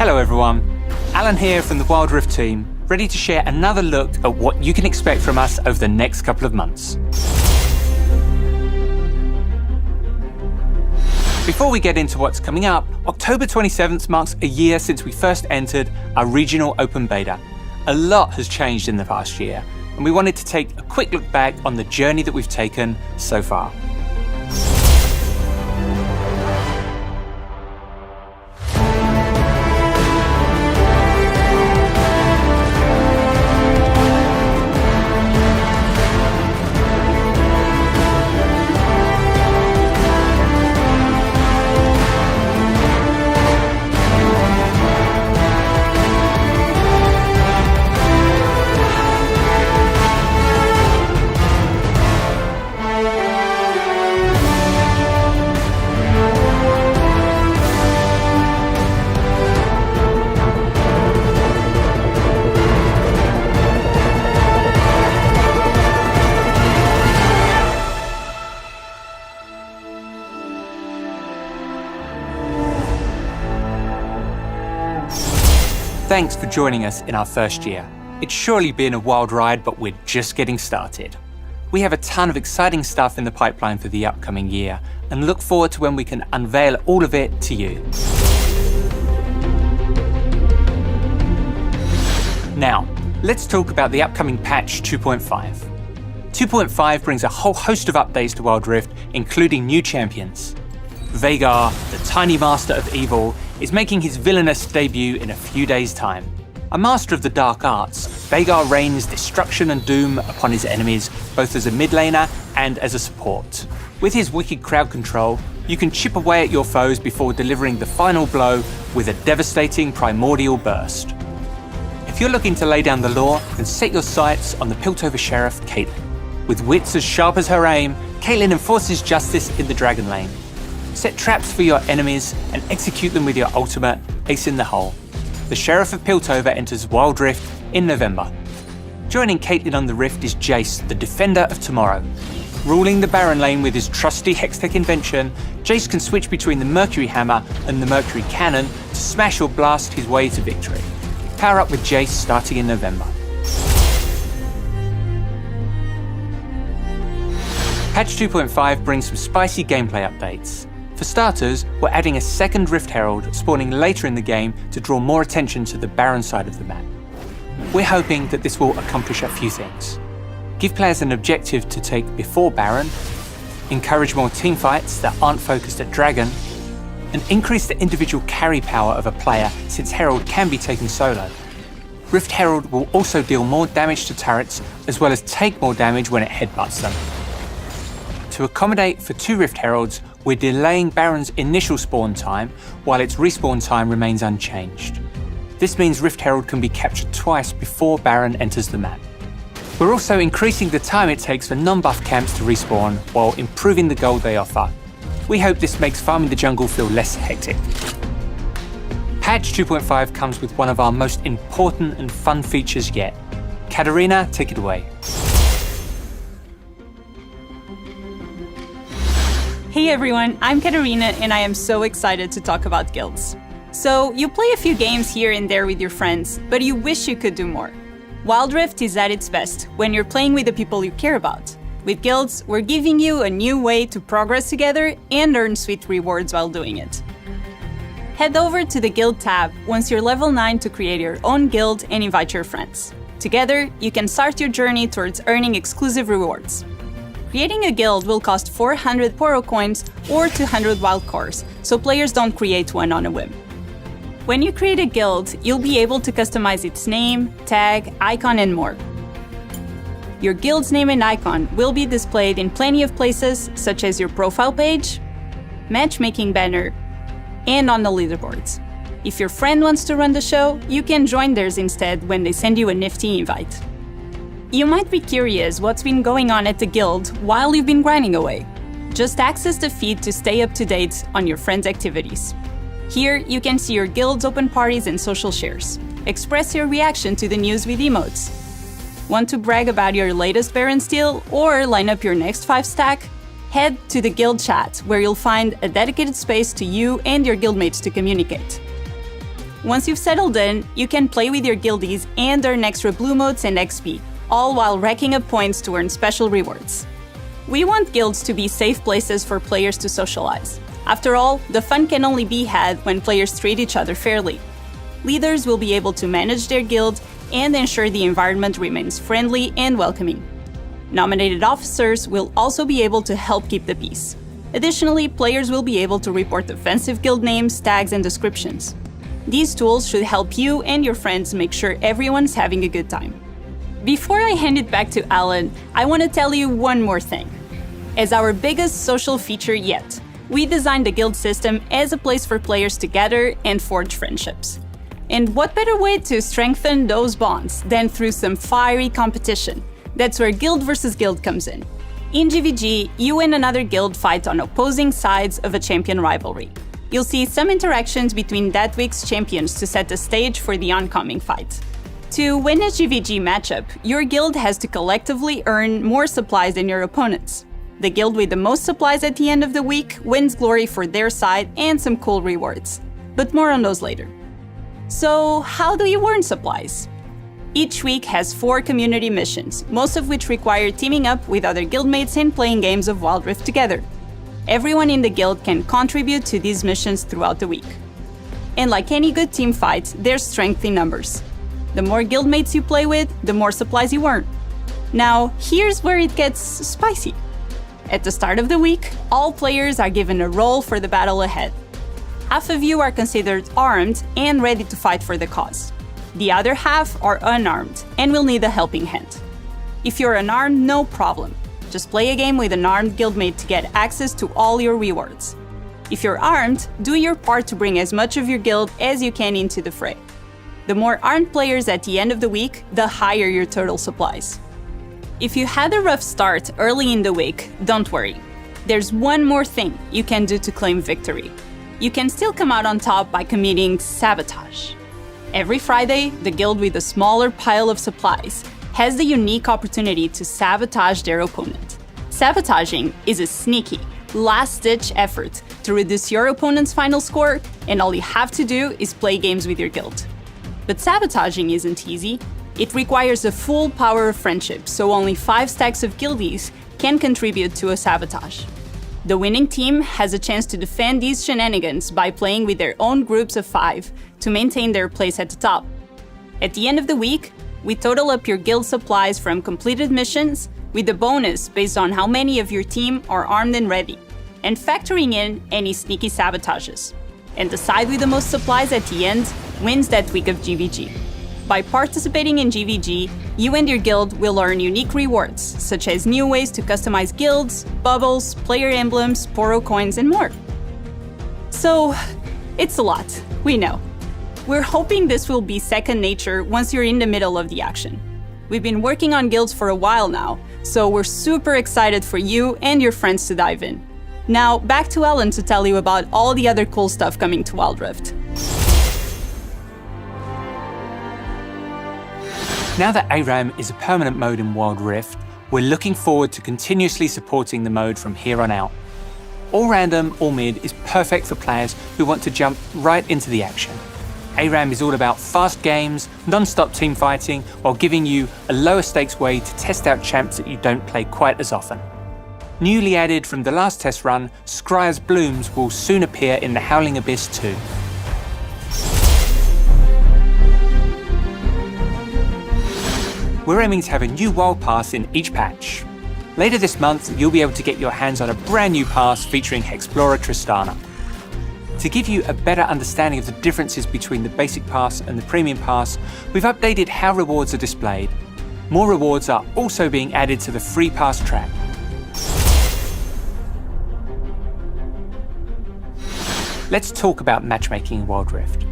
Hello everyone, Alan here from the Wild Rift team, ready to share another look at what you can expect from us over the next couple of months. Before we get into what's coming up, October 27th marks a year since we first entered our regional open beta. A lot has changed in the past year, and we wanted to take a quick look back on the journey that we've taken so far. Thanks for joining us in our first year. It's surely been a wild ride, but we're just getting started. We have a ton of exciting stuff in the pipeline for the upcoming year, and look forward to when we can unveil all of it to you. Now, let's talk about the upcoming patch 2.5. 2.5 brings a whole host of updates to Wild Rift, including new champions. Veigar, the tiny master of evil, is making his villainous debut in a few days' time. A master of the dark arts, Veigar rains destruction and doom upon his enemies, both as a mid laner and as a support. With his wicked crowd control, you can chip away at your foes before delivering the final blow with a devastating primordial burst. If you're looking to lay down the law, then set your sights on the Piltover Sheriff, Caitlyn. With wits as sharp as her aim, Caitlyn enforces justice in the Dragon Lane. Set traps for your enemies and execute them with your ultimate, Ace in the Hole. The Sheriff of Piltover enters Wild Rift in November. Joining Caitlyn on the Rift is Jace, the Defender of Tomorrow. Ruling the Baron lane with his trusty Hextech invention, Jace can switch between the Mercury Hammer and the Mercury Cannon to smash or blast his way to victory. Power up with Jace starting in November. Patch 2.5 brings some spicy gameplay updates. For starters, we're adding a second Rift Herald spawning later in the game to draw more attention to the Baron side of the map. We're hoping that this will accomplish a few things. Give players an objective to take before Baron, encourage more teamfights that aren't focused at Dragon, and increase the individual carry power of a player since Herald can be taken solo. Rift Herald will also deal more damage to turrets as well as take more damage when it headbutts them. To accommodate for 2 Rift Heralds, we're delaying Baron's initial spawn time while its respawn time remains unchanged. This means Rift Herald can be captured twice before Baron enters the map. We're also increasing the time it takes for non-buff camps to respawn while improving the gold they offer. We hope this makes farming the jungle feel less hectic. Patch 2.5 comes with one of our most important and fun features yet. Katarina, take it away. Hey everyone, I'm Katarina and I am so excited to talk about guilds. So, you play a few games here and there with your friends, but you wish you could do more. Wild Rift is at its best when you're playing with the people you care about. With guilds, we're giving you a new way to progress together and earn sweet rewards while doing it. Head over to the Guild tab once you're level 9 to create your own guild and invite your friends. Together, you can start your journey towards earning exclusive rewards. Creating a guild will cost 400 Poro coins or 200 wild cores, so players don't create one on a whim. When you create a guild, you'll be able to customize its name, tag, icon, and more. Your guild's name and icon will be displayed in plenty of places, such as your profile page, matchmaking banner, and on the leaderboards. If your friend wants to run the show, you can join theirs instead when they send you a nifty invite. You might be curious what's been going on at the guild while you've been grinding away. Just access the feed to stay up to date on your friends' activities. Here, you can see your guild's open parties and social shares. Express your reaction to the news with emotes. Want to brag about your latest Baron steal or line up your next 5-stack? Head to the guild chat, where you'll find a dedicated space to you and your guildmates to communicate. Once you've settled in, you can play with your guildies and earn extra blue motes and XP, all while racking up points to earn special rewards. We want guilds to be safe places for players to socialize. After all, the fun can only be had when players treat each other fairly. Leaders will be able to manage their guild and ensure the environment remains friendly and welcoming. Nominated officers will also be able to help keep the peace. Additionally, players will be able to report offensive guild names, tags, and descriptions. These tools should help you and your friends make sure everyone's having a good time. Before I hand it back to Alan, I want to tell you one more thing. As our biggest social feature yet, we designed the guild system as a place for players to gather and forge friendships. And what better way to strengthen those bonds than through some fiery competition? That's where guild versus guild comes in. In GVG, you and another guild fight on opposing sides of a champion rivalry. You'll see some interactions between that week's champions to set the stage for the oncoming fight. To win a GVG matchup, your guild has to collectively earn more supplies than your opponents. The guild with the most supplies at the end of the week wins glory for their side and some cool rewards. But more on those later. So, how do you earn supplies? Each week has 4 community missions, most of which require teaming up with other guildmates and playing games of Wild Rift together. Everyone in the guild can contribute to these missions throughout the week. And like any good team fight, there's strength in numbers. The more guildmates you play with, the more supplies you earn. Now, here's where it gets spicy. At the start of the week, all players are given a role for the battle ahead. Half of you are considered armed and ready to fight for the cause. The other half are unarmed and will need a helping hand. If you're unarmed, no problem. Just play a game with an armed guildmate to get access to all your rewards. If you're armed, do your part to bring as much of your guild as you can into the fray. The more armed players at the end of the week, the higher your total supplies. If you had a rough start early in the week, don't worry. There's one more thing you can do to claim victory. You can still come out on top by committing sabotage. Every Friday, the guild with a smaller pile of supplies has the unique opportunity to sabotage their opponent. Sabotaging is a sneaky, last-ditch effort to reduce your opponent's final score, and all you have to do is play games with your guild. But sabotaging isn't easy. It requires the full power of friendship, so only 5 stacks of guildies can contribute to a sabotage. The winning team has a chance to defend these shenanigans by playing with their own groups of 5 to maintain their place at the top. At the end of the week, we total up your guild supplies from completed missions with a bonus based on how many of your team are armed and ready, and factoring in any sneaky sabotages. And the side with the most supplies at the end wins that week of GVG. By participating in GVG, you and your guild will earn unique rewards, such as new ways to customize guilds, bubbles, player emblems, Poro coins, and more. So, it's a lot, we know. We're hoping this will be second nature once you're in the middle of the action. We've been working on guilds for a while now, so we're super excited for you and your friends to dive in. Now, back to Ellen to tell you about all the other cool stuff coming to Wild Rift. Now that ARAM is a permanent mode in Wild Rift, we're looking forward to continuously supporting the mode from here on out. All random, all mid is perfect for players who want to jump right into the action. ARAM is all about fast games, non-stop team fighting, while giving you a lower stakes way to test out champs that you don't play quite as often. Newly added from the last test run, Scryer's Blooms will soon appear in the Howling Abyss too. We're aiming to have a new wild pass in each patch. Later this month, you'll be able to get your hands on a brand new pass featuring Explorer Tristana. To give you a better understanding of the differences between the basic pass and the premium pass, we've updated how rewards are displayed. More rewards are also being added to the free pass track. Let's talk about matchmaking in Wild Rift.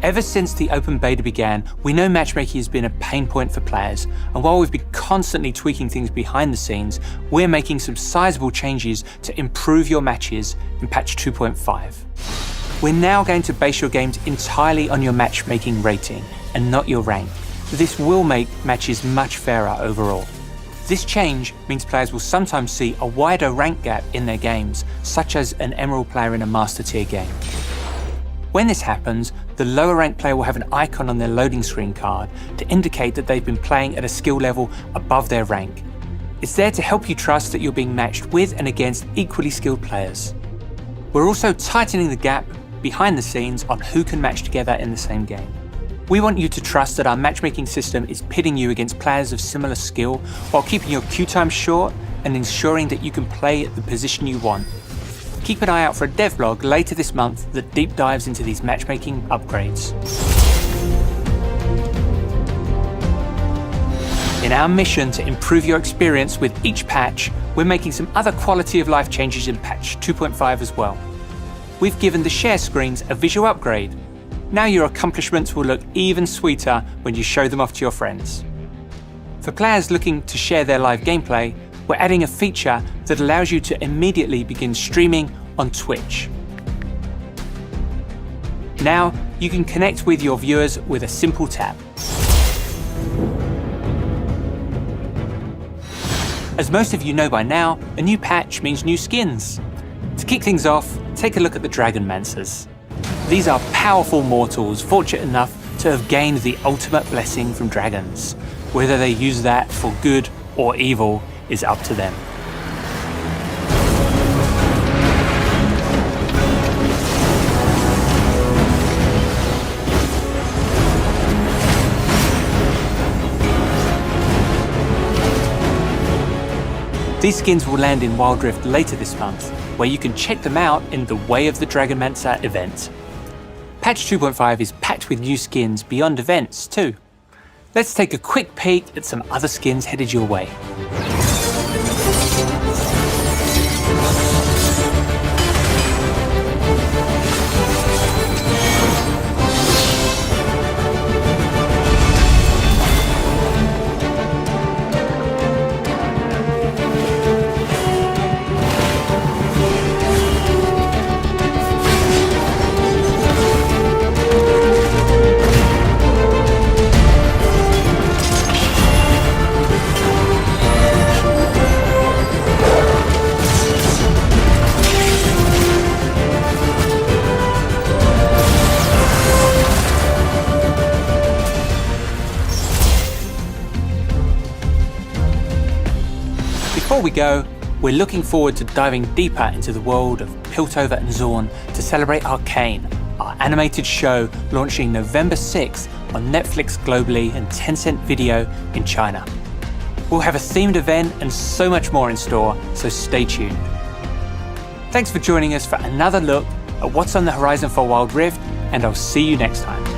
Ever since the open beta began, we know matchmaking has been a pain point for players, and while we've been constantly tweaking things behind the scenes, we're making some sizable changes to improve your matches in patch 2.5. We're now going to base your games entirely on your matchmaking rating and not your rank. This will make matches much fairer overall. This change means players will sometimes see a wider rank gap in their games, such as an Emerald player in a Master Tier game. When this happens, The lower ranked player will have an icon on their loading screen card to indicate that they've been playing at a skill level above their rank. It's there to help you trust that you're being matched with and against equally skilled players. We're also tightening the gap behind the scenes on who can match together in the same game. We want you to trust that our matchmaking system is pitting you against players of similar skill while keeping your queue time short and ensuring that you can play at the position you want. Keep an eye out for a devlog later this month that deep dives into these matchmaking upgrades. In our mission to improve your experience with each patch, we're making some other quality of life changes in patch 2.5 as well. We've given the share screens a visual upgrade. Now your accomplishments will look even sweeter when you show them off to your friends. For players looking to share their live gameplay, we're adding a feature that allows you to immediately begin streaming on Twitch. Now you can connect with your viewers with a simple tap. As most of you know by now, a new patch means new skins. To kick things off, take a look at the Dragonmancers. These are powerful mortals fortunate enough to have gained the ultimate blessing from dragons. Whether they use that for good or evil is up to them. These skins will land in Wild Rift later this month, where you can check them out in the Way of the Dragonmancer event. Patch 2.5 is packed with new skins beyond events too. Let's take a quick peek at some other skins headed your way. Before we go, we're looking forward to diving deeper into the world of Piltover and Zorn to celebrate Arcane, our animated show launching November 6th on Netflix globally and Tencent Video in China. We'll have a themed event and so much more in store, so stay tuned. Thanks for joining us for another look at what's on the horizon for Wild Rift, and I'll see you next time.